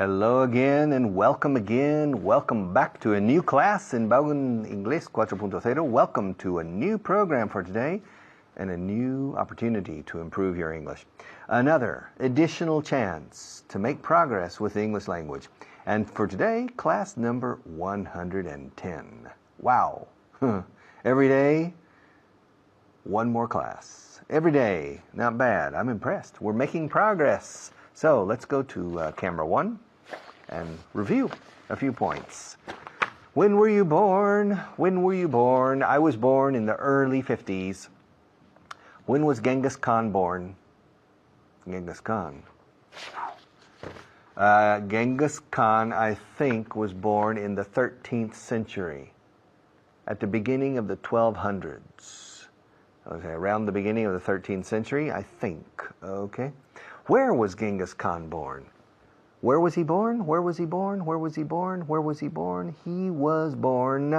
Hello again and welcome again. Welcome back to a new class in Bagong Ingles 4.0. Welcome to a new program for today and a new opportunity to improve your English. Another additional chance to make progress with the English language. And for today, class number 110. Wow. Every day, one more class. Every day. Not bad. I'm impressed. We're making progress. So let's go to camera 1 and review a few points. When were you born? When were you born? I was born in the early 50s. When was Genghis Khan born? Genghis Khan. Genghis Khan, I think, was born in the 13th century, at the beginning of the 1200s. Okay, around the beginning of the 13th century, I think. Okay. Where was Genghis Khan born? Where was he born? Where was he born? Where was he born? Where was he born? He was born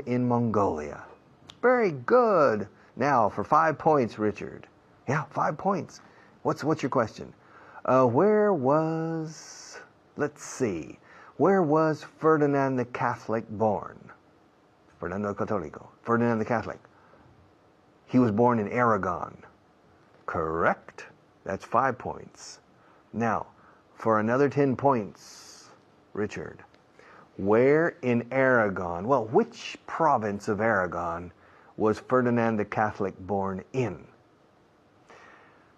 in Mongolia. Very good. Now for 5 points, Richard. Yeah, 5 points. What's your question? Where was Ferdinand the Catholic born? Fernando Católico. Ferdinand the Catholic. He was born in Aragon. Correct. That's 5 points. Now, for another 10 points, Richard. Where in Aragon, which province of Aragon was Ferdinand the Catholic born in?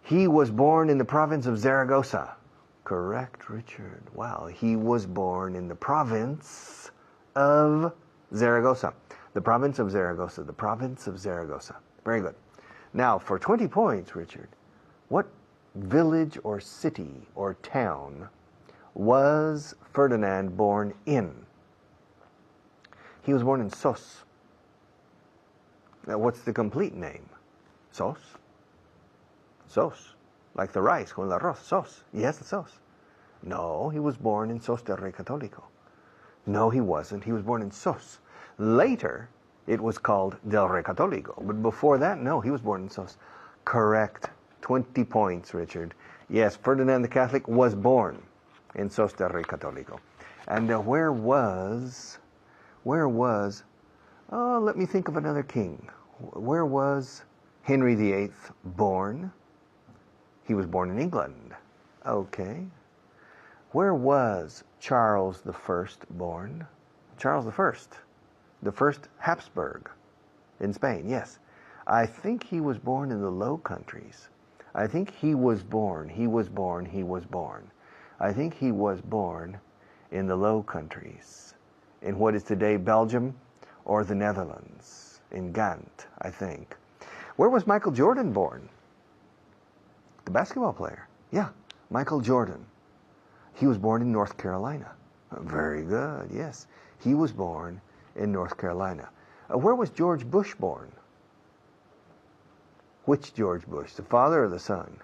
He was born in the province of Zaragoza. Correct, Richard. Wow, he was born in the province of Zaragoza. The province of Zaragoza. The province of Zaragoza. Very good. Now, for 20 points, Richard, what village or city or town was Ferdinand born in? He was born in Sos. Now, what's the complete name? Sos? Sos. Like the rice, con el arroz. Sos. Yes, the Sos. No, he was born in Sos del Rey Católico. No, he wasn't. He was born in Sos. Later, it was called Del Rey Católico. But before that, no, he was born in Sos. Correct. 20 points, Richard. Yes, Ferdinand the Catholic was born in Sos del Rey Católico. And where was, let me think of another king. Where was Henry VIII born? He was born in England. Okay. Where was Charles I born? Charles I. The first Habsburg in Spain, yes. I think he was born in the Low Countries. I think he was born. I think he was born in the Low Countries, in what is today Belgium or the Netherlands, in Ghent, I think. Where was Michael Jordan born? The basketball player. Yeah, Michael Jordan. He was born in North Carolina. Very good, yes. He was born in North Carolina. Where was George Bush born? Which George Bush? The father or the son?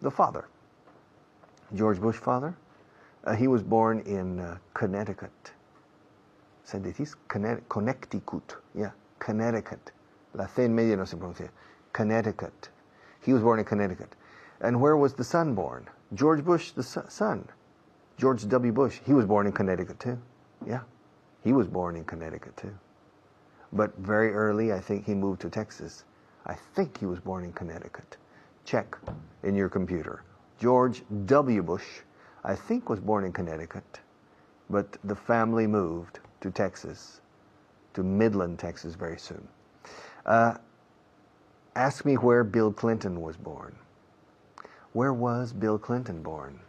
The father. George Bush father? He was born in Connecticut. Connecticut. Yeah, Connecticut. La C en medio no se pronuncia. Connecticut. He was born in Connecticut. And where was the son born? George Bush, the son. George W. Bush. He was born in Connecticut too. Yeah. He was born in Connecticut too. But very early, I think he moved to Texas. I think he was born in Connecticut. Check in your computer. George W. Bush, I think, was born in Connecticut, but the family moved to Texas, to Midland, Texas, very soon. Ask me where Bill Clinton was born. Where was Bill Clinton born?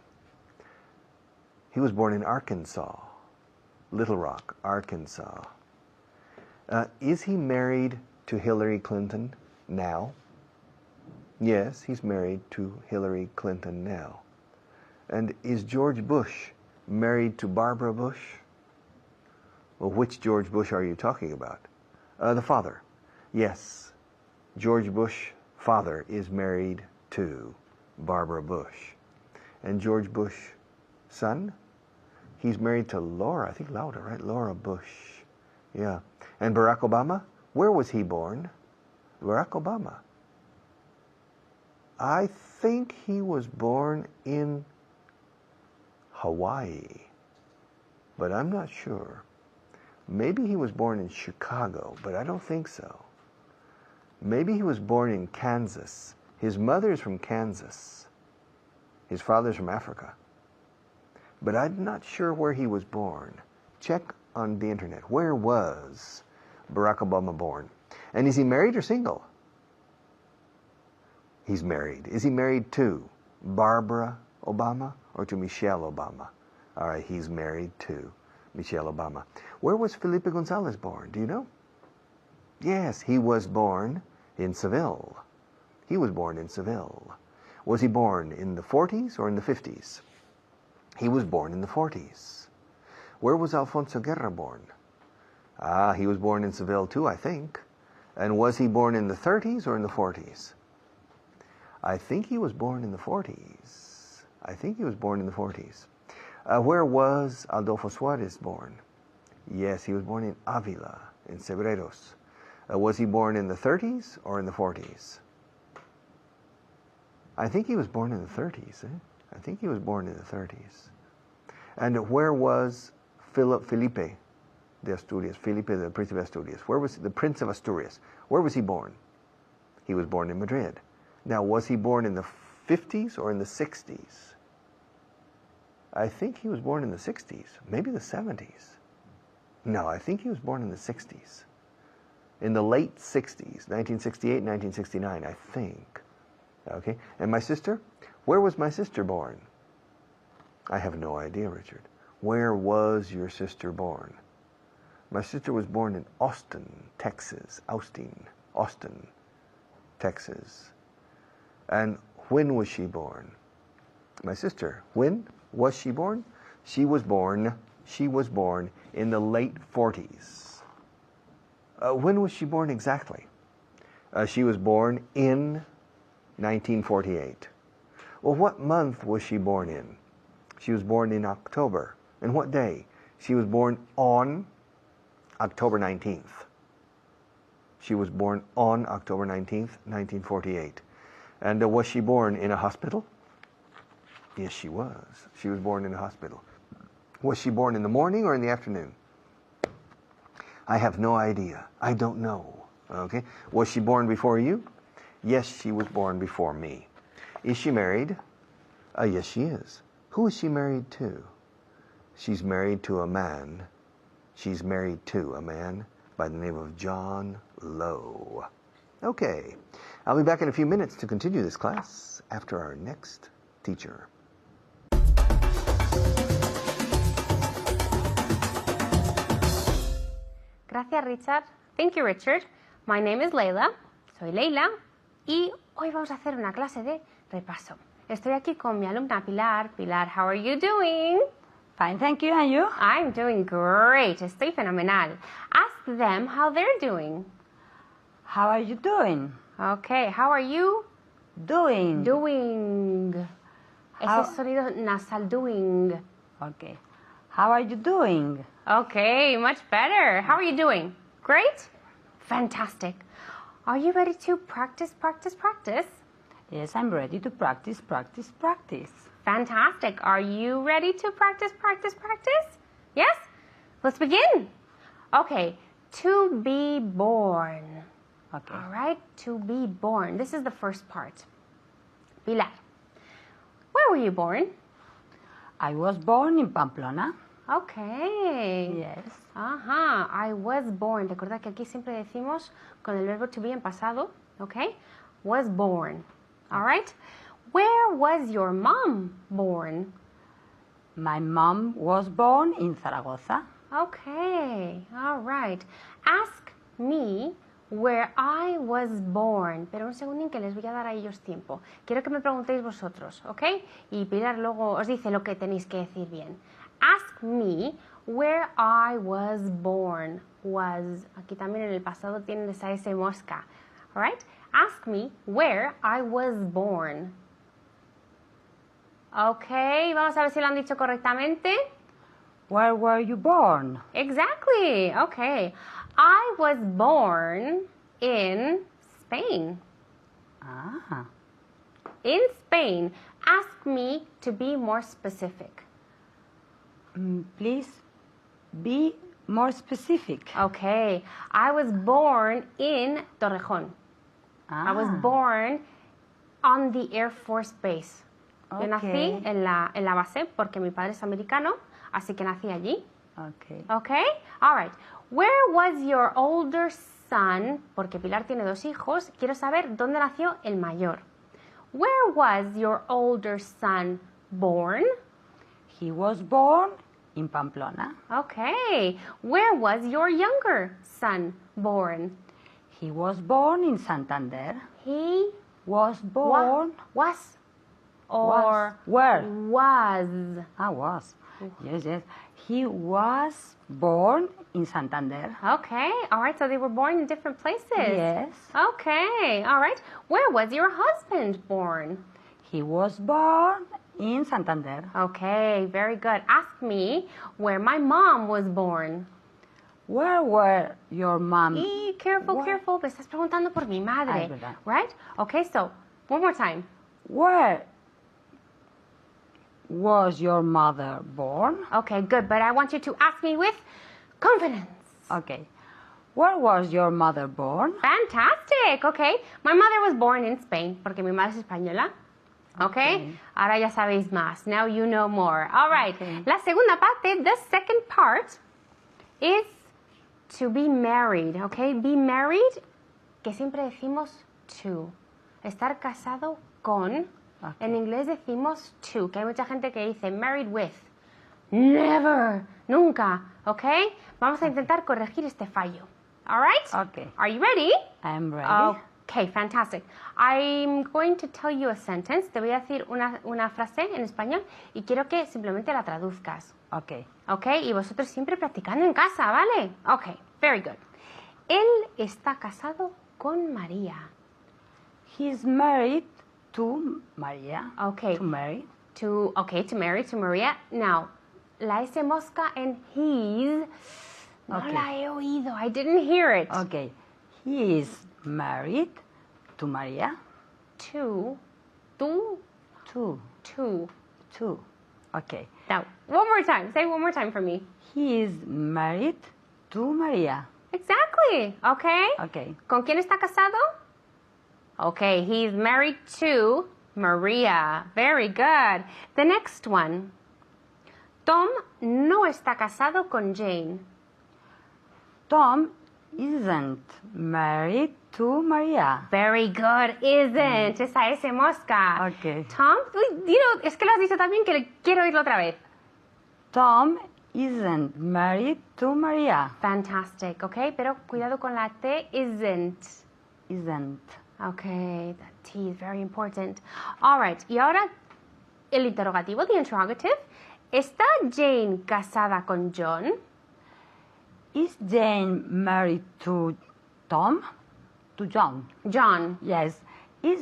He was born in Arkansas. Little Rock, Arkansas. Is he married to Hillary Clinton now? Yes, he's married to Hillary Clinton now. And is George Bush married to Barbara Bush? Well, which George Bush are you talking about? The father. Yes, George Bush, father, is married to Barbara Bush. And George Bush, son? He's married to Laura, I think Laura, right? Laura Bush. Yeah. And Barack Obama? Where was he born? Barack Obama. I think he was born in Hawaii, but I'm not sure. Maybe he was born in Chicago, but I don't think so. Maybe he was born in Kansas. His mother's from Kansas. His father's from Africa. But I'm not sure where he was born. Check on the internet. Where was Barack Obama born? And is he married or single? He's married. Is he married to Barbara Obama or to Michelle Obama? All right, he's married to Michelle Obama. Where was Felipe Gonzalez born? Do you know? Yes, he was born in Seville. He was born in Seville. Was he born in the 40s or in the 50s? He was born in the 40s. Where was Alfonso Guerra born? He was born in Seville too, I think. And was he born in the 30s or in the 40s? I think he was born in the 40s. I think he was born in the 40s. Where was Adolfo Suarez born? Yes, he was born in Avila, in Cebreros. Was he born in the 30s or in the 40s? I think he was born in the 30s. I think he was born in the 30s. And where was Felipe de Asturias? Felipe, the Prince of Asturias. Where was the Prince of Asturias? Where was he born? He was born in Madrid. Now, was he born in the 50s or in the 60s? I think he was born in the 60s, maybe the 70s. No, I think he was born in the 60s. In the late 60s, 1968, 1969, I think. Okay, and my sister? Where was my sister born? I have no idea, Richard. Where was your sister born? My sister was born in Austin, Texas. Austin, Texas. And when was she born? My sister, when was she born? She was born in the late 40s. When was she born exactly? She was born in 1948. Well, what month was she born in? She was born in October. And what day? She was born on October 19th. She was born on October 19th, 1948. And was she born in a hospital? Yes, she was. She was born in a hospital. Was she born in the morning or in the afternoon? I have no idea. I don't know. Okay. Was she born before you? Yes, she was born before me. Is she married? Yes, she is. Who is she married to? She's married to a man. She's married to a man by the name of John Lowe. Okay. I'll be back in a few minutes to continue this class after our next teacher. Gracias, Richard. Thank you, Richard. My name is Leila. Soy Leila. Y hoy vamos a hacer una clase de repaso. Estoy aquí con mi alumna Pilar. Pilar, how are you doing? Fine, thank you. And you? I'm doing great. Estoy fenomenal. Ask them how they're doing. How are you doing? Okay, how are you? Doing. Doing. Ese sonido nasal, doing. Okay. How are you doing? Okay, much better. How are you doing? Great? Fantastic. Are you ready to practice? Yes, I'm ready to practice. Fantastic. Are you ready to practice? Yes? Let's begin. Okay, to be born. Okay. All right, to be born. This is the first part. Pilar, where were you born? I was born in Pamplona. Okay. Yes. Ajá, I was born. Recuerda que aquí siempre decimos con el verbo to be en pasado, okay? Was born. All right? Where was your mom born? My mom was born in Zaragoza. Okay, all right. Ask me where I was born. Pero un segundín que les voy a dar a ellos tiempo. Quiero que me preguntéis vosotros, ¿ok? Y Pilar luego os dice lo que tenéis que decir bien. Ask me where I was born. Was. Aquí también en el pasado tienen esa S mosca. All right? Ask me where I was born. Ok, vamos a ver si lo han dicho correctamente. Where were you born? Exactly. Okay. I was born in Spain. Ah. in Spain. Ask me to be more specific. Please be more specific. Okay. I was born in Torrejón. I was born on the Air Force Base. Yo nací en la base porque mi padre es americano, así que nací allí. Okay. Okay? All right. Where was your older son? Porque Pilar tiene 2 hijos. Quiero saber dónde nació el mayor. Where was your older son born? He was born in Pamplona. Okay. Where was your younger son born? He was born in Santander. He Was born. was or Where? was. Was. Yes, yes. He was born in Santander. Okay. All right. So they were born in different places. Yes. Okay. All right. Where was your husband born? He was born in Santander. Okay. Very good. Ask me where my mom was born. Where were your mom? Careful, Where? careful. Me estás preguntando por mi madre. Ay, verdad. Right? Okay. So one more time. Where was your mother born? Okay. Good. But I want you to ask me with confidence. Okay. Where was your mother born? Fantastic. Okay. My mother was born in Spain porque mi madre es española. Okay. Ahora ya sabéis más. Now you know more. All right. Okay. La segunda parte, the second part, is to be married. Okay. Be married, que siempre decimos to. Estar casado con. Okay. En inglés decimos to, que hay mucha gente que dice married with. Never. Nunca. Okay. Vamos a intentar corregir este fallo. All right. Okay. Are you ready? I'm ready. Okay, fantastic. I'm going to tell you a sentence. Te voy a decir una frase en español y quiero que simplemente la traduzcas. Okay. Okay, y vosotros siempre practicando en casa, ¿vale? Okay, very good. Él está casado con María. He's married to Maria. Okay. To marry. To marry to María. Now, la S mosca en his, no Okay. la he oído. I didn't hear it. Okay. He is married to Maria. To. Okay. Now, one more time. Say it one more time for me. He is married to Maria. Exactly. Okay. Okay. ¿Con quién está casado? Okay, he's married to Maria. Very good. The next one. Tom no está casado con Jane. Tom isn't married to Maria. Very good. Isn't. Esa S mosca. Okay. Tom, es que lo has dicho también que quiero oírlo otra vez. Tom isn't married to Maria. Fantastic. Okay, pero cuidado con la T. Isn't. Isn't. Okay, that T is very important. All right, y ahora el interrogativo, the interrogative. ¿Está Jane casada con John? Is Jane married to Tom? To John? John. Yes. Is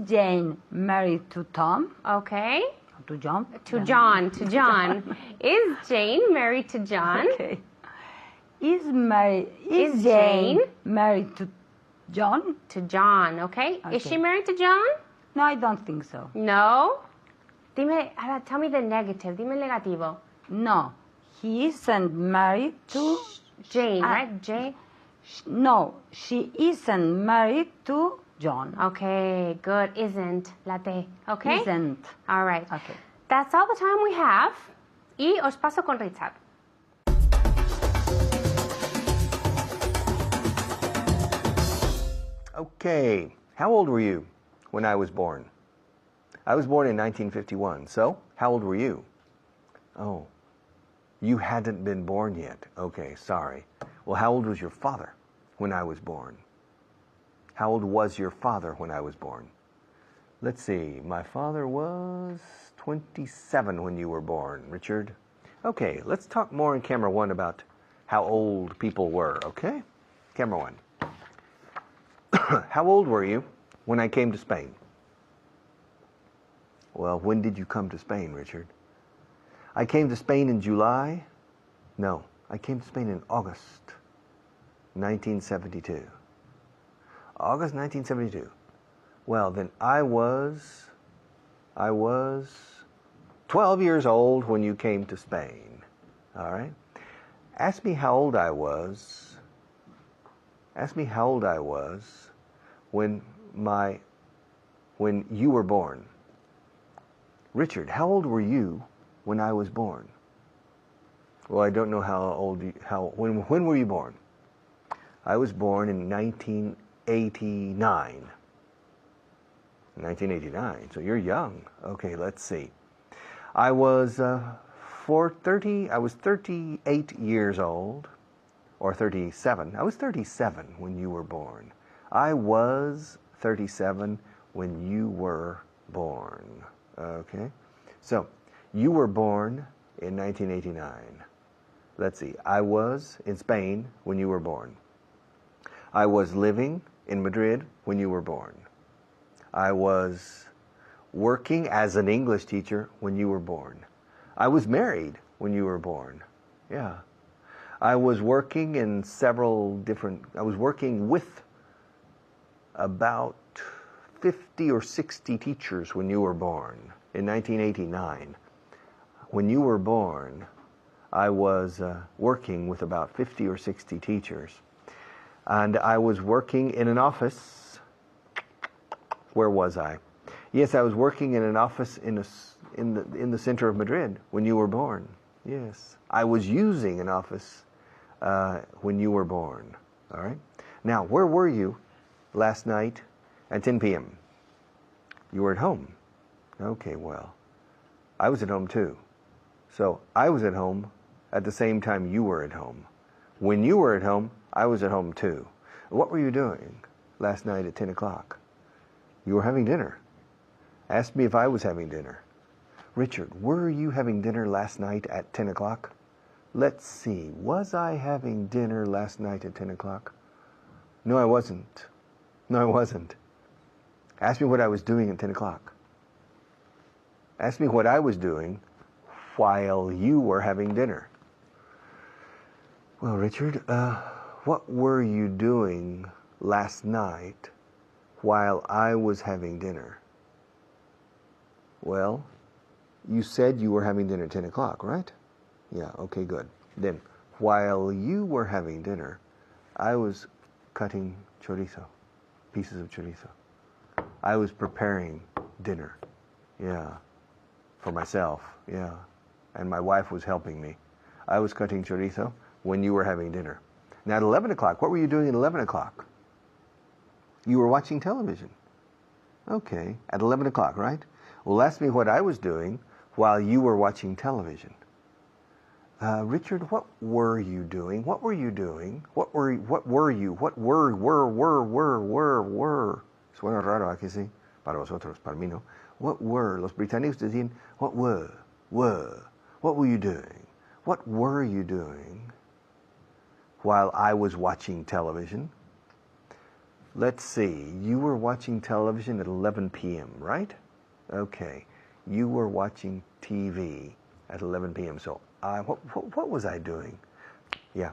Jane married to Tom? Okay. To John? To John. To John. Is Jane married to John? Okay. Is Jane Jane married to John? To John, okay? Is she married to John? No, I don't think so. No. Ahora, tell me the negative. Dime el negativo. No, he isn't married to Jane, right? Jane. No, she isn't married to John. Okay, good. Isn't. La T. Okay? Isn't. All right. Okay. That's all the time we have. Y os paso con Richard. Okay, how old were you when I was born? I was born in 1951, so how old were you? Oh, you hadn't been born yet. Okay, sorry. Well, how old was your father when I was born? How old was your father when I was born? Let's see, my father was 27 when you were born, Richard. Okay, let's talk more in camera one about how old people were, okay? Camera one. How old were you when I came to Spain? Well, when did you come to Spain, Richard? I came to Spain in July. No, I came to Spain in August 1972. August 1972. Well, then I was 12 years old when you came to Spain. All right? Ask me how old I was. Ask me how old I was when you were born. Richard, how old were you when I was born? Well, I don't know when were you born? I was born in 1989. 1989, so you're young. Okay, let's see. I was 38 years old, or 37. I was 37 when you were born. I was 37 when you were born. Okay, so you were born in 1989. Let's see. I was in Spain when you were born. I was living in Madrid when you were born. I was working as an English teacher when you were born. I was married when you were born. Yeah. I was working with about 50 or 60 teachers when you were born in 1989. When you were born, I was working with about 50 or 60 teachers. And I was working in an office. Where was I? Yes, I was working in an office in the center of Madrid when you were born. Yes. I was using an office when you were born. All right? Now, where were you last night at 10 p.m.? You were at home. Okay, well, I was at home too. So I was at home at the same time you were at home. When you were at home, I was at home too. What were you doing last night at 10 o'clock? You were having dinner. Ask me if I was having dinner. Richard, were you having dinner last night at 10 o'clock? Let's see, was I having dinner last night at 10 o'clock? No, I wasn't. No, I wasn't. Ask me what I was doing at 10 o'clock. Ask me what I was doing while you were having dinner. Well, Richard, what were you doing last night while I was having dinner? Well, you said you were having dinner at 10 o'clock, right? Yeah, okay, good. Then, while you were having dinner, I was cutting chorizo, pieces of chorizo. I was preparing dinner, yeah, for myself, yeah. And my wife was helping me. I was cutting chorizo when you were having dinner. Now at 11 o'clock, what were you doing at 11 o'clock? You were watching television. Okay, at 11 o'clock, right? Well, ask me what I was doing while you were watching television. Richard, what were you doing? What were you doing? What were you? Suena raro aquí, sí. Para vosotros, para mí no. What were? Los británicos decían, what were? What were you doing? What were you doing while I was watching television? Let's see. You were watching television at 11 p.m., right? Okay. You were watching TV at 11 p.m. So what was I doing? Yeah.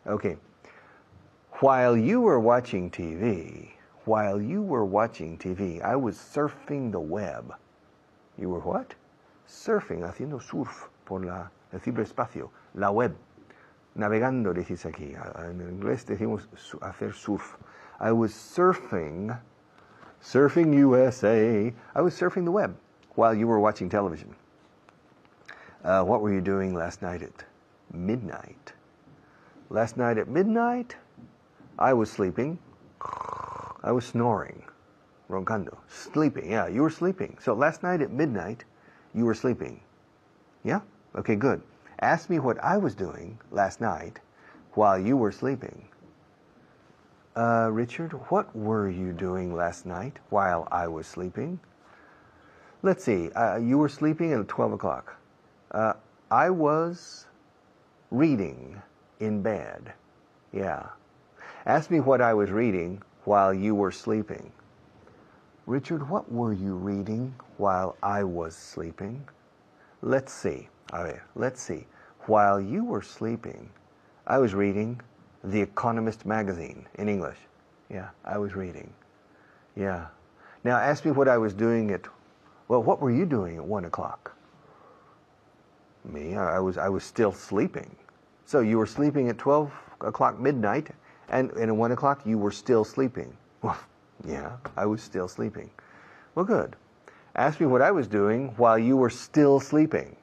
Okay. While you were watching TV, I was surfing the web. You were what? Surfing, haciendo surf por el ciberespacio, la web. Navegando, decís aquí. En inglés decimos hacer surf. I was surfing USA. I was surfing the web while you were watching television. What were you doing last night at midnight? Last night at midnight, I was sleeping. I was snoring. Roncando. Sleeping. Yeah, you were sleeping. So last night at midnight, you were sleeping. Yeah? Okay, good. Ask me what I was doing last night while you were sleeping. Richard, what were you doing last night while I was sleeping? Let's see. You were sleeping at 12 o'clock. I was reading in bed. Yeah. Ask me what I was reading while you were sleeping. Richard, what were you reading while I was sleeping? Let's see. Let's see. While you were sleeping, I was reading The Economist magazine in English. Yeah, I was reading. Yeah. Now ask me what I was doing what were you doing at 1 o'clock? Me, I was still sleeping. So you were sleeping at 12 o'clock midnight, and at 1 o'clock you were still sleeping. Well, yeah, I was still sleeping. Well, good. Ask me what I was doing while you were still sleeping.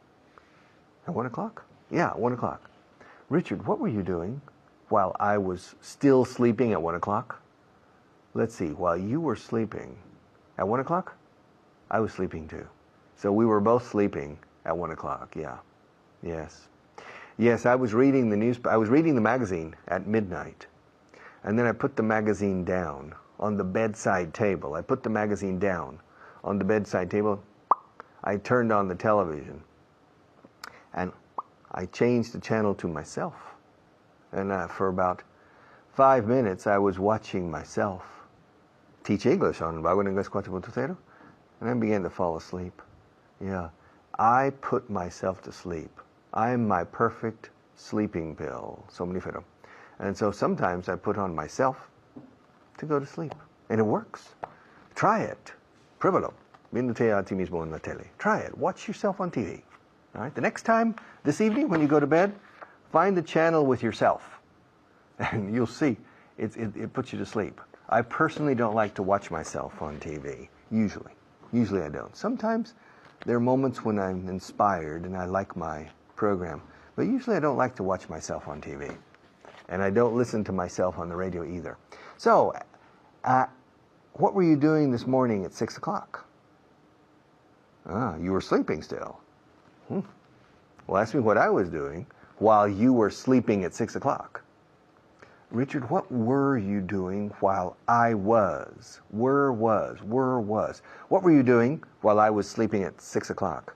At 1 o'clock? Yeah, 1 o'clock. Richard, what were you doing while I was still sleeping at 1 o'clock? Let's see, while you were sleeping at 1 o'clock, I was sleeping too. So we were both sleeping at 1 o'clock, yeah. Yes. Yes, I was reading the magazine at midnight. And then I put the magazine down on the bedside table. I put the magazine down on the bedside table. I turned on the television. And I changed the channel to myself. And for about 5 minutes, I was watching myself teach English on Bago English 4.0. And I began to fall asleep. Yeah. I put myself to sleep. I'm my perfect sleeping pill. Somnifero. And so sometimes I put on myself to go to sleep. And it works. Try it. Pruébalo. Viéndote a ti mismo en la tele. Try it. Watch yourself on TV. All right? The next time, this evening, when you go to bed, find the channel with yourself. And you'll see, it puts you to sleep. I personally don't like to watch myself on TV. Usually. Usually I don't. Sometimes there are moments when I'm inspired and I like my program. But usually I don't like to watch myself on TV. And I don't listen to myself on the radio either. So, what were you doing this morning at 6 o'clock? You were sleeping still. Well, ask me what I was doing while you were sleeping at 6 o'clock. Richard, what were you doing while I was? Were was. What were you doing while I was sleeping at 6 o'clock?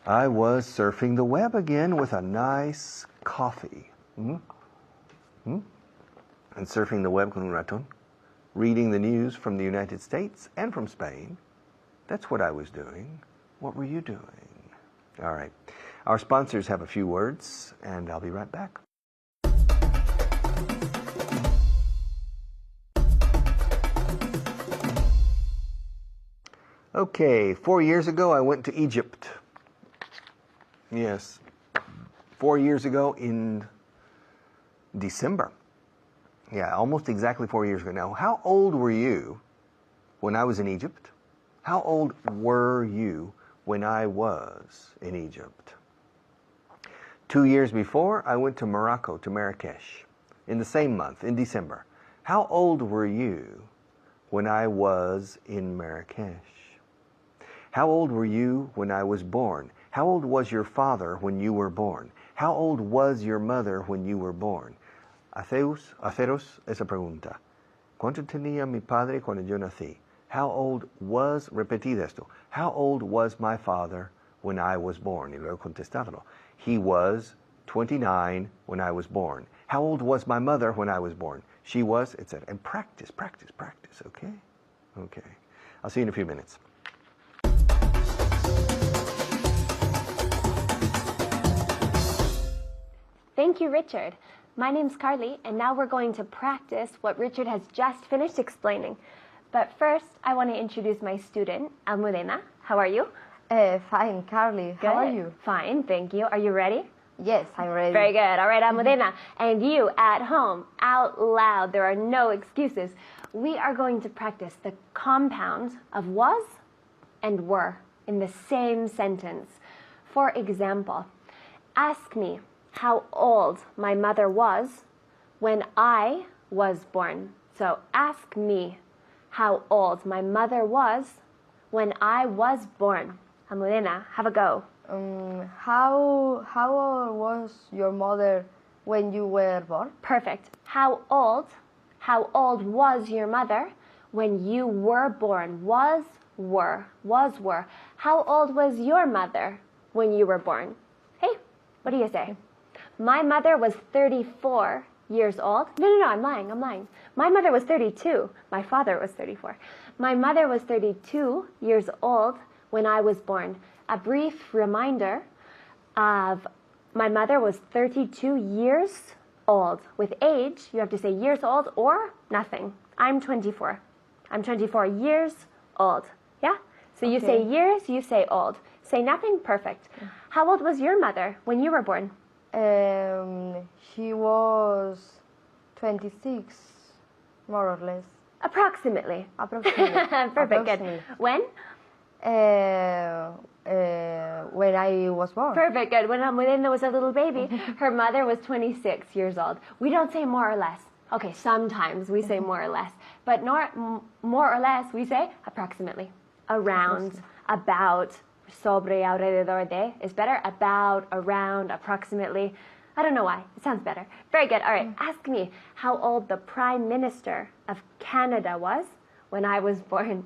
I was surfing the web again with a nice coffee. And surfing the web con un ratón. Reading the news from the United States and from Spain. That's what I was doing. What were you doing? All right. Our sponsors have a few words, and I'll be right back. Okay, 4 years ago I went to Egypt. Yes, 4 years ago in December. Yeah, almost exactly 4 years ago. Now, how old were you when I was in Egypt? How old were you when I was in Egypt? 2 years before, I went to Morocco, to Marrakesh, in the same month, in December. How old were you when I was in Marrakesh? How old were you when I was born? How old was your father when you were born? How old was your mother when you were born? Haceros esa pregunta. ¿Cuánto tenía mi padre cuando yo nací? How old was, repetid esto, how old was my father when I was born? Y luego contestadlo. He was 29 when I was born. How old was my mother when I was born? She was, etc. And practice, okay? Okay. I'll see you in a few minutes. Thank you, Richard. My name's Carly, and now we're going to practice what Richard has just finished explaining. But first, I want to introduce my student, Almudena. How are you? Fine, Carly. Good. How are you? Fine, thank you. Are you ready? Yes, I'm ready. Very good. All right, Almudena. And you at home, out loud, there are no excuses. We are going to practice the compounds of was and were in the same sentence. For example, ask me how old my mother was when I was born. So ask me how old my mother was when I was born. Almudena, have a go. How old was your mother when you were born? Perfect. How old was your mother when you were born? Was, were. How old was your mother when you were born? Hey, what do you say? My mother was 34 years old. No, I'm lying. My mother was 32. My father was 34. My mother was 32 years old when I was born. A brief reminder of my mother was 32 years old. With age, you have to say years old or nothing. I'm 24. I'm 24 years old. Yeah? So you say Okay. years, you say old. Say nothing, perfect. How old was your mother when you were born? She was 26, more or less. Approximately. Approximately. Perfect, good. Approximately. When? When I was born. Perfect, good. When Almudena was a little baby, her mother was 26 years old. We don't say more or less. Okay, sometimes we say more or less. But more or less, we say approximately. Around, about, sobre, alrededor de is better. About, around, approximately. I don't know why. It sounds better. Very good. All right, ask me how old the Prime Minister of Canada was when I was born.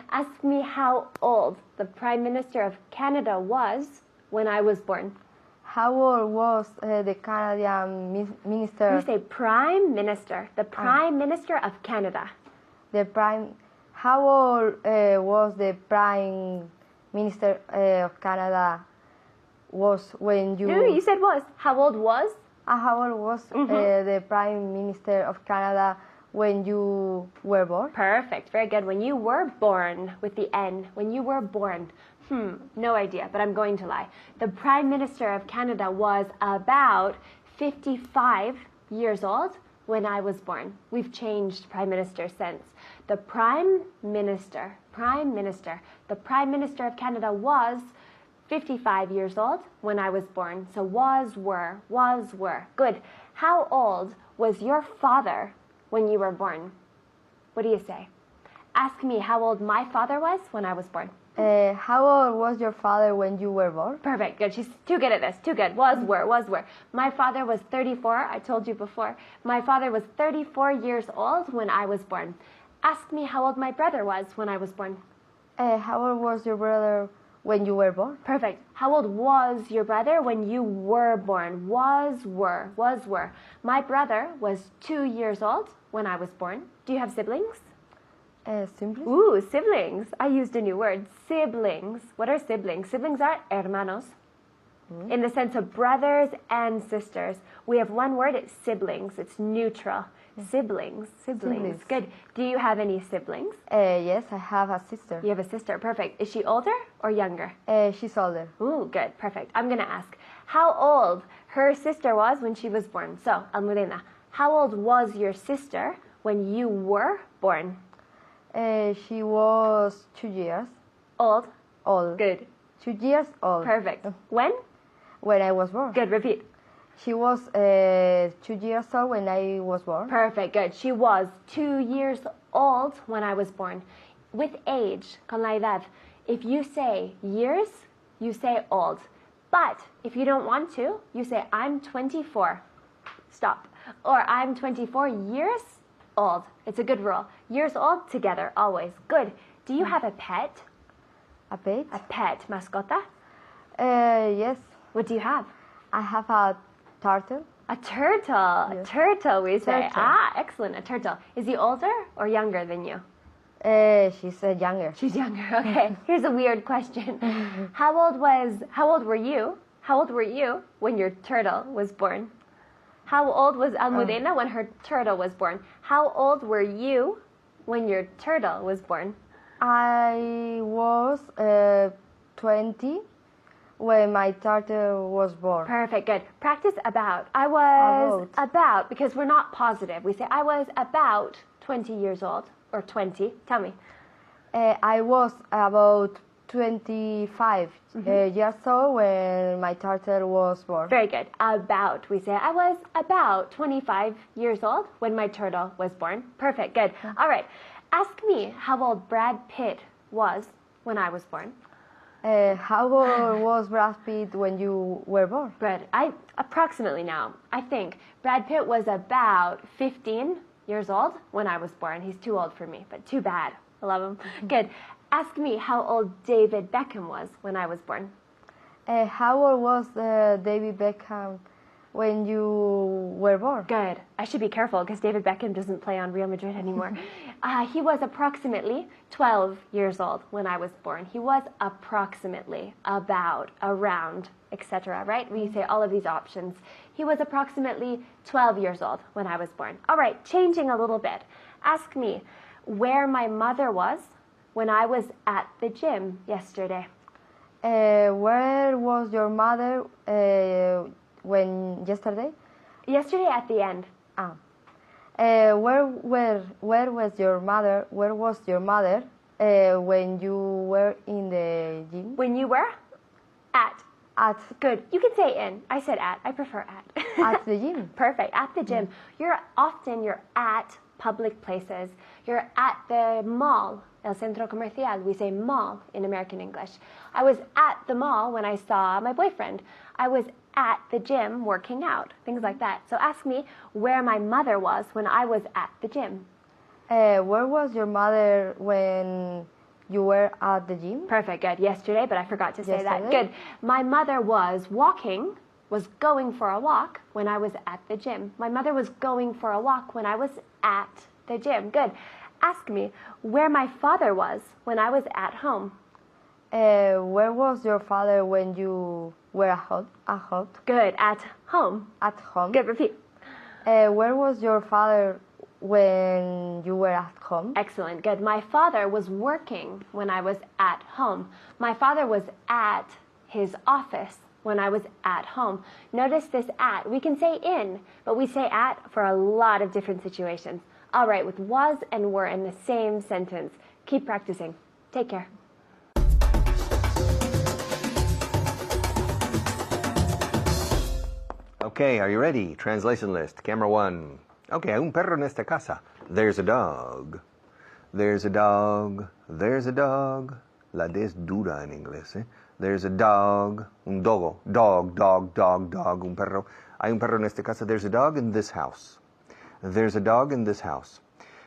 Ask me how old the Prime Minister of Canada was when I was born. How old was the Canadian minister? We say Prime Minister, the Prime Minister of Canada. The prime. How old was the Prime Minister of Canada? Was when you? No, you said was. How old was? How old was the Prime Minister of Canada when you were born? Perfect. Very good. When you were born with the N. When you were born. No idea, but I'm going to lie. The Prime Minister of Canada was about 55 years old when I was born. We've changed Prime Minister since. The Prime Minister of Canada was 55 years old when I was born. So was, were. Good. How old was your father when you were born? What do you say? Ask me how old my father was when I was born. How old was your father when you were born? Perfect. Good. She's too good at this. Too good. Was, were. My father was 34. I told you before. My father was 34 years old when I was born. Ask me how old my brother was when I was born. How old was your brother when you were born? Perfect. How old was your brother when you were born? Was, were. My brother was 2 years old when I was born. Do you have siblings? Simply. Ooh, siblings. I used a new word. Siblings. What are siblings? Siblings are hermanos. In the sense of brothers and sisters. We have one word, it's siblings. It's neutral. Siblings. Good. Do you have any siblings? Yes, I have a sister. You have a sister. Perfect. Is she older or younger? She's older. Ooh, good. Perfect. I'm going to ask how old her sister was when she was born. So, Almudena, how old was your sister when you were born? She was 2 years Old. old. Good. 2 years old. Perfect. When? When I was born. Good. Repeat. She was 2 years old when I was born. Perfect. Good. She was 2 years old when I was born. With age, con la edad, if you say years, you say old. But if you don't want to, you say I'm 24. Stop. Or I'm 24 years old. It's a good rule. Years old together, always. Good. Do you have a pet? A pet? A pet, mascota? Yes. What do you have? I have a turtle. A turtle. Yes. A turtle, we say. Turtle. Ah, excellent. A turtle. Is he older or younger than you? She's younger. She's younger. Okay. Here's a weird question. How old were you? How old were you when your turtle was born? How old was Almudena when her turtle was born? How old were you when your turtle was born? I was 20 when my turtle was born. Perfect, good. Practice about. I was About. because we're not positive. We say I was about 20 years old or 20. Tell me. I was about 25 years old when my turtle was born. Very good. About. We say I was about 25 years old when my turtle was born. Perfect, good. All right. Ask me how old Brad Pitt was when I was born. How old was Brad Pitt when you were born? Good. I approximately now. I think Brad Pitt was about 15 years old when I was born. He's too old for me, but too bad. I love him. Good. Ask me how old David Beckham was when I was born. How old was David Beckham when you were born? Good. I should be careful because David Beckham doesn't play on Real Madrid anymore. He was approximately 12 years old when I was born. He was approximately, about, around, etc. Right? We say all of these options. He was approximately 12 years old when I was born. All right, changing a little bit. Ask me, where my mother was when I was at the gym yesterday. Where was your mother when yesterday? Yesterday at the end. Ah. Where was your mother? Where was your mother when you were in the gym? When you were? At. At Good. You can say in. I said at. I prefer at. at the gym. Perfect. At the gym. You're at public places. You're at the mall, el centro comercial. We say mall in American English. I was at the mall when I saw my boyfriend. I was at the gym working out. Things like that. So ask me where my mother was when I was at the gym. Where was your mother when you were at the gym? Perfect. Good. Yesterday, but I forgot to say that. Yesterday? Good. My mother was going for a walk when I was at the gym. My mother was going for a walk when I was at the gym. Good. Ask me where my father was when I was at home. Where was your father when you were at home? Good. At home. At home. Good. Repeat. Where was your father when you were at home? Excellent. Good. My father was working when I was at home. My father was at his office when I was at home. Notice this at. We can say in, but we say at for a lot of different situations. All right, with was and were in the same sentence. Keep practicing. Take care. Okay, are you ready? Translation list. Camera 1. Okay, hay un perro en esta casa. There's a dog. There's a dog. There's a dog. La D es dura en inglés, ¿eh? There's a dog. Un dogo. Dog, un perro. Hay un perro en esta casa. There's a dog in this house. There's a dog in this house.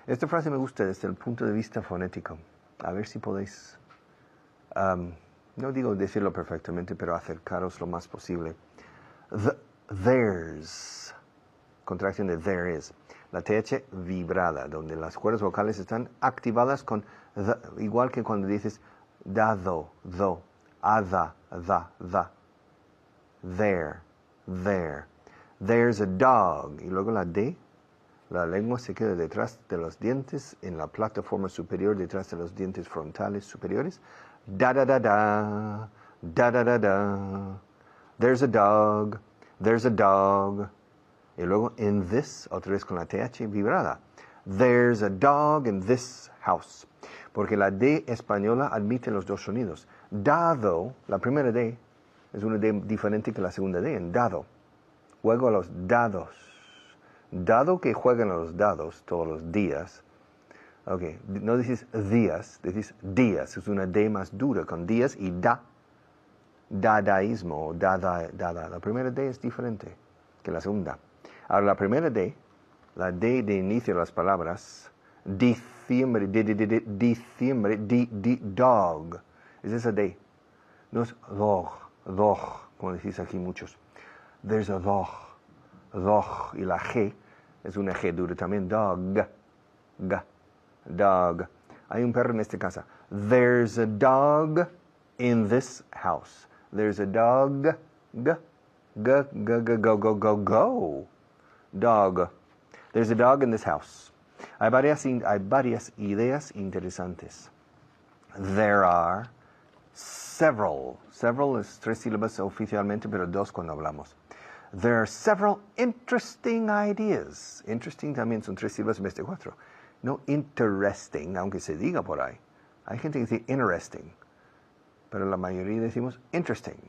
Esta frase me gusta desde el punto de vista fonético. A ver si podéis, no digo decirlo perfectamente, pero acercaros lo más posible. There's, contracción de there is. La TH vibrada, donde las cuerdas vocales están activadas con the, igual que cuando dices dado, do, ada, da. There. There's a dog. Y luego la D, la lengua se queda detrás de los dientes, en la plataforma superior, detrás de los dientes frontales superiores. Da. There's a dog. Y luego in this, otra vez con la TH vibrada. There's a dog in this house. Porque la D española admite los dos sonidos. Dado, la primera D, es una D diferente que la segunda D en dado. Juego a los dados. Dado que juegan a los dados todos los días. Ok, no dices días, dices días. Es una D más dura con días y da. Dadaísmo o dada. La primera D es diferente que la segunda. Ahora la primera D, la D de inicio de las palabras, diciembre, dog. Es esa D. No es dog, como decís aquí muchos. There's a dog. Y la G es una G dura también. Dog. Hay un perro en esta casa. There's a dog in this house. There's a dog. Go. Dog. There's a dog in this house. Hay varias ideas interesantes. There are several. Several es 3 sílabas oficialmente, pero 2 cuando hablamos. There are several interesting ideas. Interesting también son 3 sílabas en vez de 4. No interesting, aunque se diga por ahí. Hay gente que dice interesting, pero la mayoría decimos interesting.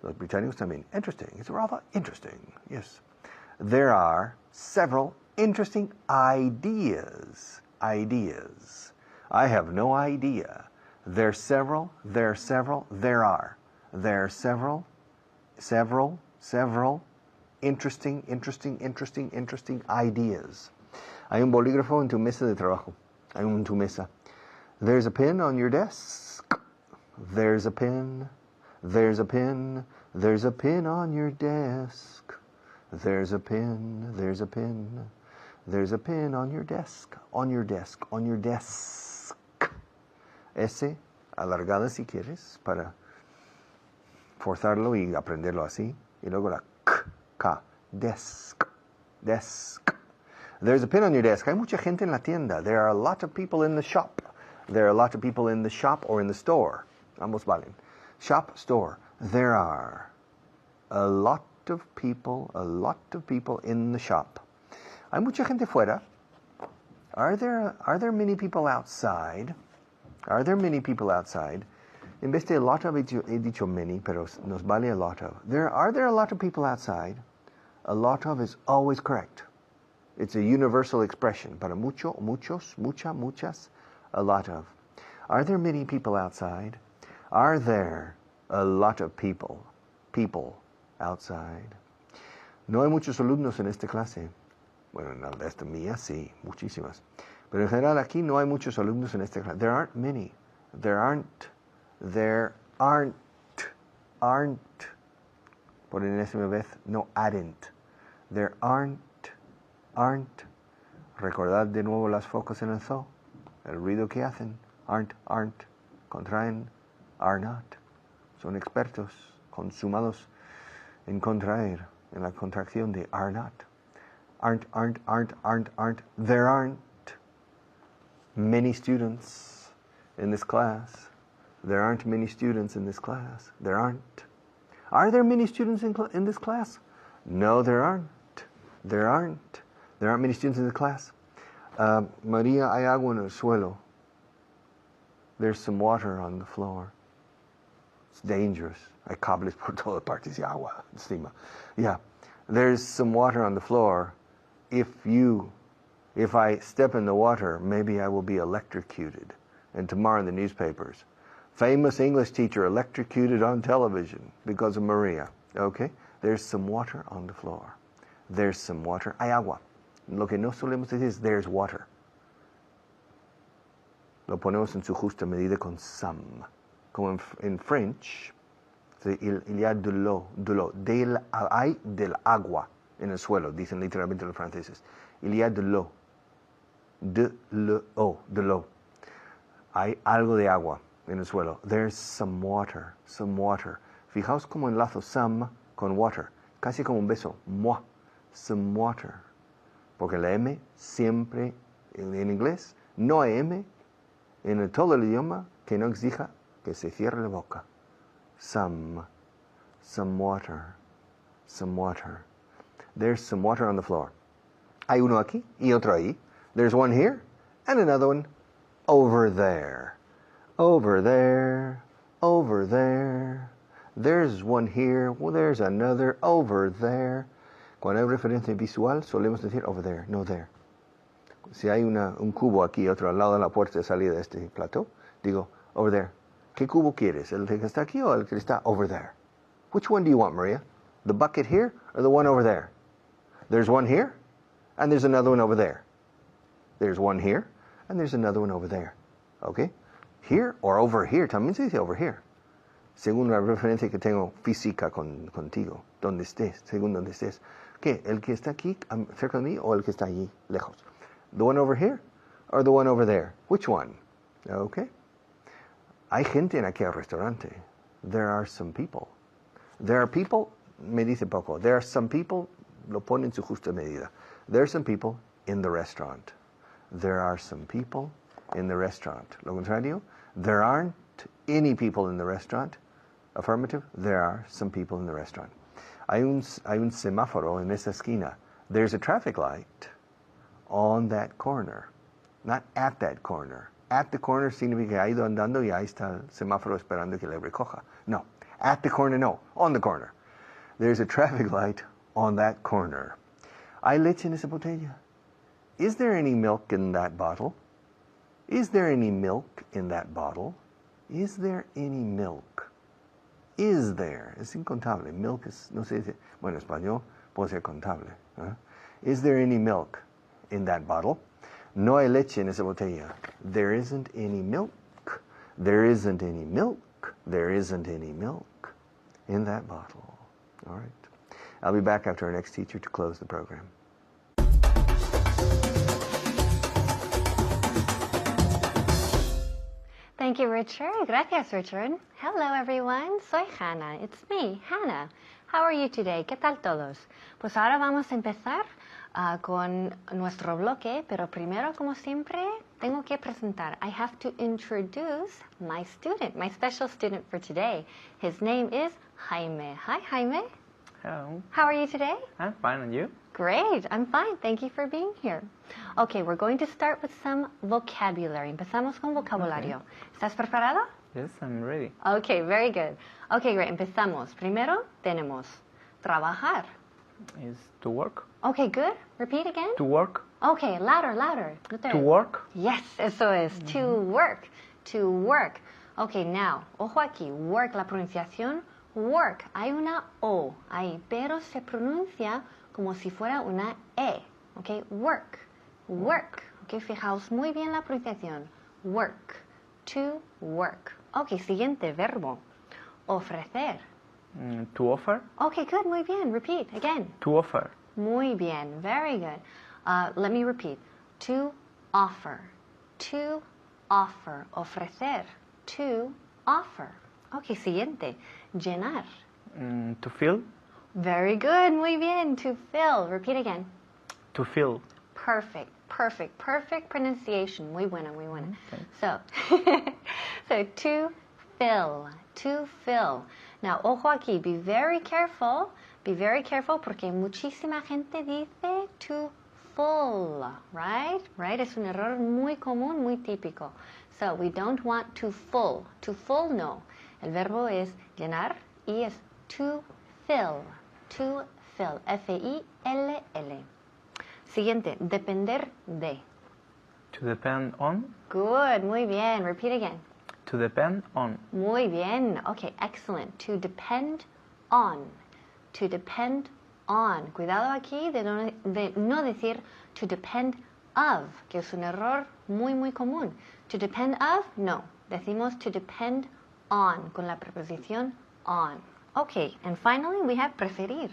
Los británicos también. Interesting. It's rather interesting. Yes. There are several interesting ideas. I have no idea. There are several. There are several interesting ideas. Hay un bolígrafo en tu mesa de trabajo. Hay un en tu mesa. There's a pen on your desk. There's a pen on your desk. There's a pen on your desk. On your desk. S alargada si quieres para forzarlo y aprenderlo así. Y luego la K, desk. There's a pin on your desk. Hay mucha gente en la tienda. There are a lot of people in the shop. There are a lot of people in the shop or in the store. Ambos valen. Shop, store. There are a lot of people in the shop. Hay mucha gente fuera. Are there many people outside? Are there many people outside? En vez de a lot of, he dicho many, pero nos vale a lot of. Are there a lot of people outside? A lot of is always correct. It's a universal expression. Para mucho, muchos, mucha, muchas, a lot of. Are there many people outside? Are there a lot of people outside? No hay muchos alumnos en esta clase. Bueno, en la esta mía sí, muchísimas. Pero en general aquí no hay muchos alumnos en esta clase. There aren't many. There aren't. Por enésima vez, no aren't. There aren't. Recordad de nuevo las focas en el zo. El ruido que hacen. Aren't. Contraen. Are not. Son expertos, consumados en contraer, en la contracción de are not. Aren't. There aren't many students in this class. There aren't many students in this class. There aren't. Are there many students in this class? No, there aren't. There aren't many students in the class. María, hay agua en el suelo. There's some water on the floor. It's dangerous. Hay cables por todas partes y agua encima. Yeah. There's some water on the floor. If I step in the water, maybe I will be electrocuted. And tomorrow in the newspapers, famous English teacher electrocuted on television because of Maria. Okay? There's some water on the floor. There's some water. Hay agua. Lo que no solemos decir es there's water. Lo ponemos en su justa medida con some. Como en French, il y a de l'eau. Hay del agua en el suelo, dicen literalmente los franceses. Il y a de l'eau. De l'eau. Hay algo de agua en el suelo. There's some water. Fijaos cómo enlazo some con water. Casi como un beso. Moi. Some water. Porque la M siempre, en inglés, no hay M en todo el idioma que no exija que se cierre la boca. Some water. There's some water on the floor. Hay uno aquí y otro ahí. There's one here and another one over there. There's one here. Well, there's another over there. Cuando hay referencia visual, solemos decir over there, no there. Si hay un cubo aquí, otro al lado de la puerta de salida de este plató, digo, over there. ¿Qué cubo quieres? ¿El que está aquí o el que está over there? Which one do you want, Maria? The bucket here or the one over there? There's one here, and there's another one over there. There's one here, and there's another one over there. Okay? Here or over here. También se dice over here. Según la referencia que tengo física contigo. Donde estés, según donde estés. ¿Qué? ¿El que está aquí cerca de mí o el que está allí lejos? The one over here or the one over there? Which one? Okay. Hay gente en aquel restaurante. There are some people. There are people, me dice poco. There are some people, lo pone en su justa medida. There are some people in the restaurant. There are some people in the restaurant. Lo contrario, there aren't any people in the restaurant. Affirmative, there are some people in the restaurant. Hay un semáforo en esa esquina. There's a traffic light on that corner. Not at that corner. At the corner significa que ha ido andando y ahí está el semáforo esperando que le recoja. No. At the corner, no. On the corner. There's a traffic light on that corner. ¿Hay leche en esa botella? Is there any milk in that bottle? Is there any milk in that bottle? Is there any milk? Is there? Es incontable. Milk es, no sé, bueno, en español puede ser contable. ¿Eh? Is there any milk in that bottle? No hay leche en esa botella. There isn't any milk. There isn't any milk. There isn't any milk in that bottle. All right. I'll be back after our next teacher to close the program. Thank you, Richard. Gracias, Richard. Hello, everyone. Soy Hannah. It's me, Hannah. How are you today? ¿Qué tal todos? Pues ahora vamos a empezar con nuestro bloque, pero primero, como siempre, tengo que presentar. I have to introduce my student, my special student for today. His name is Jaime. Hi, Jaime. Hello. How are you today? I'm fine, and you? Great, I'm fine. Thank you for being here. Okay, we're going to start with some vocabulary. Empezamos con vocabulario. ¿Estás preparado? Yes, I'm ready. Okay, very good. Okay, great. Empezamos. Primero tenemos trabajar. Is to work? Okay, good. Repeat again. To work? Okay, louder, louder. To work? Yes, eso es. To work. To work. Okay, now, ojo aquí. Work, la pronunciación. Work. Hay una O ahí, pero se pronuncia como si fuera una E. Okay, work. Work. Okay, fijaos muy bien la pronunciación. Work. To work. Okay, siguiente verbo. Ofrecer. To offer? Okay, good. Muy bien. Repeat again. To offer. Muy bien. Very good. Let me repeat. To offer. To offer. Ofrecer. To offer. Okay, siguiente. Llenar. To fill? Very good. Muy bien. To fill. Repeat again. To fill. Perfect. Perfect. Perfect pronunciation. Muy buena, muy buena. Okay. So to fill. To fill. Now, ojo aquí. Be very careful. Be very careful porque muchísima gente dice to full, right? Right? Es un error muy común, muy típico. So, we don't want to full. To full, no. El verbo es llenar y es to fill. To fill. F-I-L-L. Siguiente. Depender de. To depend on? Good. Muy bien. Repeat again. To depend on. Muy bien. Okay, excellent. To depend on. To depend on. Cuidado aquí de no decir to depend of, que es un error muy, muy común. To depend of, no. Decimos to depend on, con la preposición on. Okay, and finally we have preferir.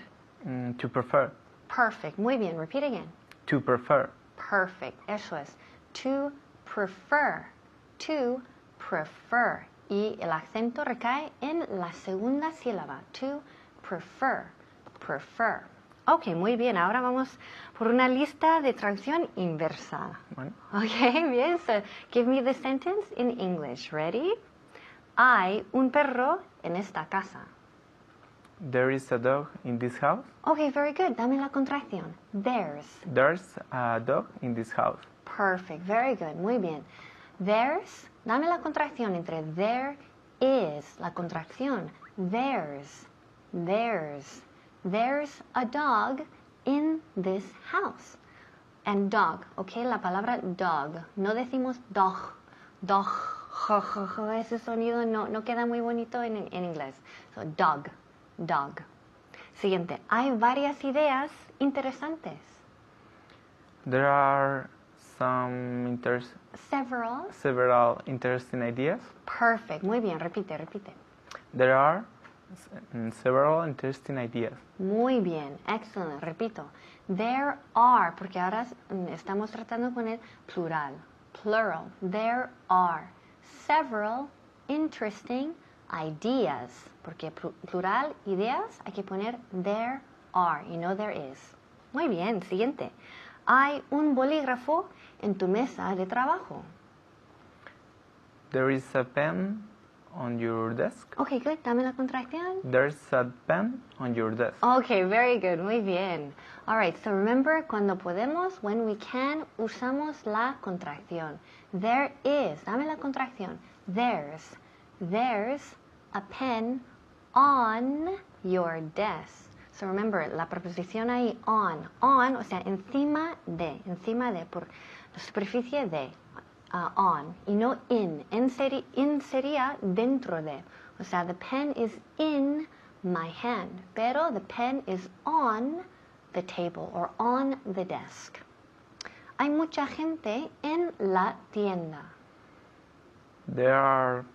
To prefer. Perfect. Muy bien. Repeat again. To prefer. Perfect. Eso es. To prefer. To prefer. Y el acento recae en la segunda sílaba. To prefer. Prefer. Ok, muy bien. Ahora vamos por una lista de traducción inversa. Bueno. Ok, bien. So, give me the sentence in English. Ready? Hay un perro en esta casa. There is a dog in this house. Ok, very good. Dame la contracción. There's. There's a dog in this house. Perfect. Very good. Muy bien. There's. Dame la contracción entre there is. La contracción. There's. There's. There's a dog in this house. And dog. Ok, la palabra dog. No decimos dog. Dog. Ese sonido no queda muy bonito en inglés. So, dog. Dog. Siguiente. Hay varias ideas interesantes. There are Several. several interesting ideas. Perfect. Muy bien. Repite. There are several interesting ideas. Muy bien. Excellent. Repito. There are, porque ahora estamos tratando con el plural. Plural. There are several interesting ideas. Porque plural, ideas, hay que poner there are y no there is. Muy bien. Siguiente. Hay un bolígrafo en tu mesa de trabajo. There is a pen on your desk. Ok, good. Dame la contracción. There's a pen on your desk. Okay, very good. Muy bien. All right, so remember, cuando podemos, when we can, usamos la contracción. There is. Dame la contracción. There's a pen on your desk. So remember, la preposición ahí, on, o sea, encima de, por la superficie de, on, y no in. In sería dentro de. O sea, the pen is in my hand, pero the pen is on the table or on the desk. Hay mucha gente en la tienda. There are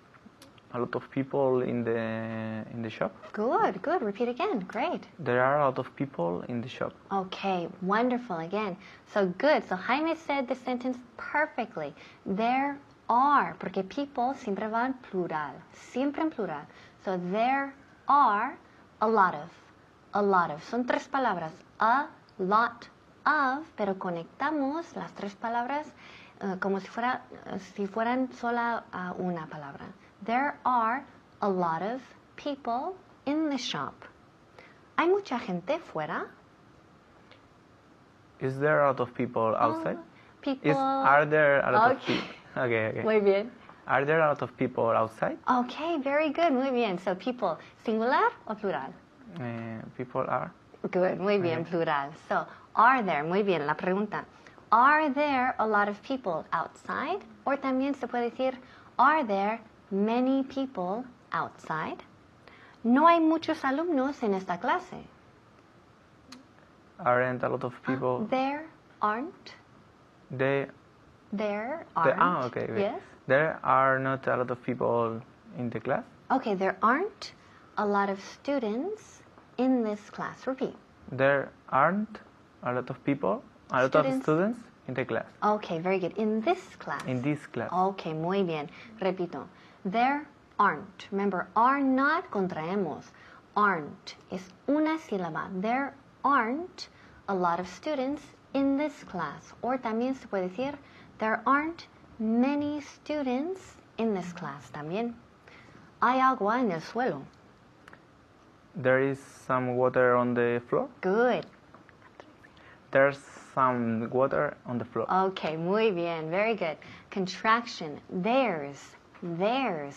a lot of people in the shop. Good. Repeat again. Great. There are a lot of people in the shop. Okay, wonderful again. So good. So Jaime said the sentence perfectly. There are, porque people siempre van plural, siempre en plural. So there are a lot of. Son tres palabras. A lot of, pero conectamos las tres palabras como si fueran sola una palabra. There are a lot of people in the shop. ¿Hay mucha gente fuera? Is there a lot of people outside? People. Are there a lot of Okay. people? Okay. Muy bien. Are there a lot of people outside? Okay, very good, muy bien. So people, singular o plural? People are. Good, muy bien, plural. So, are there, muy bien, la pregunta. Are there a lot of people outside? O también se puede decir, are there many people outside? No hay muchos alumnos en esta clase. Aren't a lot of people. There aren't. There aren't. Okay. Yes. There are not a lot of people in the class. Okay, there aren't a lot of students in this class. Repeat. There aren't a lot of people, a lot of students in the class. Okay, very good. In this class. In this class. Okay, muy bien. Repito. There aren't. Remember, are not contraemos. Aren't es una sílaba. There aren't a lot of students in this class. Or también se puede decir, there aren't many students in this class. También. Hay agua en el suelo. There is some water on the floor. Good. There's some water on the floor. Okay, muy bien. Very good. Contraction. There's. There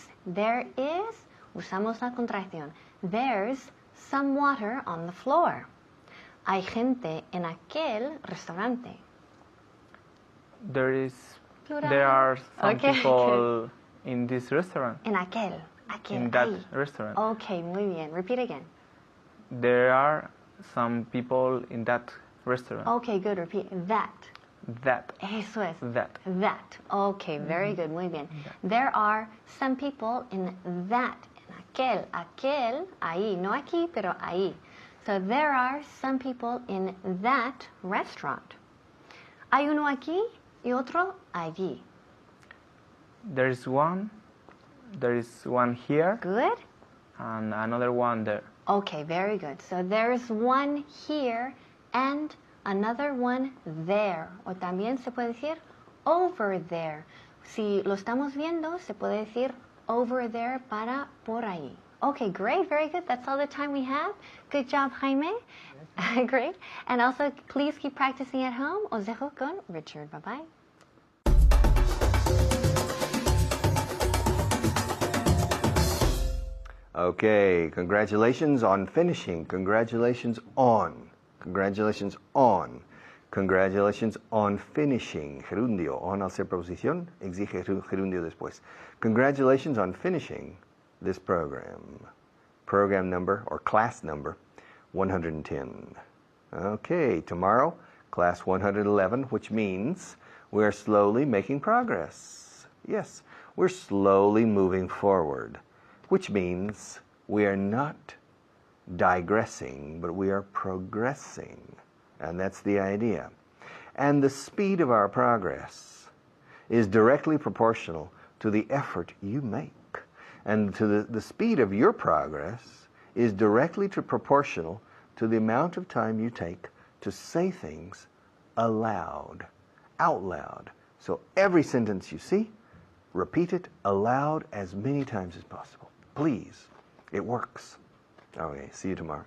is. Usamos la contracción. There's some water on the floor. Hay gente en aquel restaurante. There Plural. are some Okay, people in this restaurant. En aquel. In that ahí. restaurant. Okay, muy bien. Repeat again. There are some people in that restaurant. Okay, good. Repeat. That. That. Eso es. That. That. Okay, very good. Muy bien. There are some people in that. En aquel, ahí. No aquí, pero ahí. So there are some people in that restaurant. Hay uno aquí y otro allí. There is one here Good? and another one there. Okay, very good. So there's one here and another one there. O también se puede decir over there. Si lo estamos viendo, se puede decir over there para por ahí. Okay, great, very good. That's all the time we have. Good job, Jaime. Great. And also, please keep practicing at home. Os dejo con Richard. Bye-bye. Okay, congratulations on finishing. Congratulations on. Congratulations on. Congratulations on finishing. Gerundio. On al ser preposición, exige gerundio después. Congratulations on finishing this program. Program number, or class number, 110. Okay, tomorrow, class 111, which means we're slowly making progress. Yes, we're slowly moving forward, which means we are not digressing, but we are progressing. And that's the idea. And the speed of our progress is directly proportional to the effort you make. And to the speed of your progress is directly proportional to the amount of time you take to say things aloud, out loud. So every sentence you see, repeat it aloud as many times as possible. Please. It works. Okay, see you tomorrow.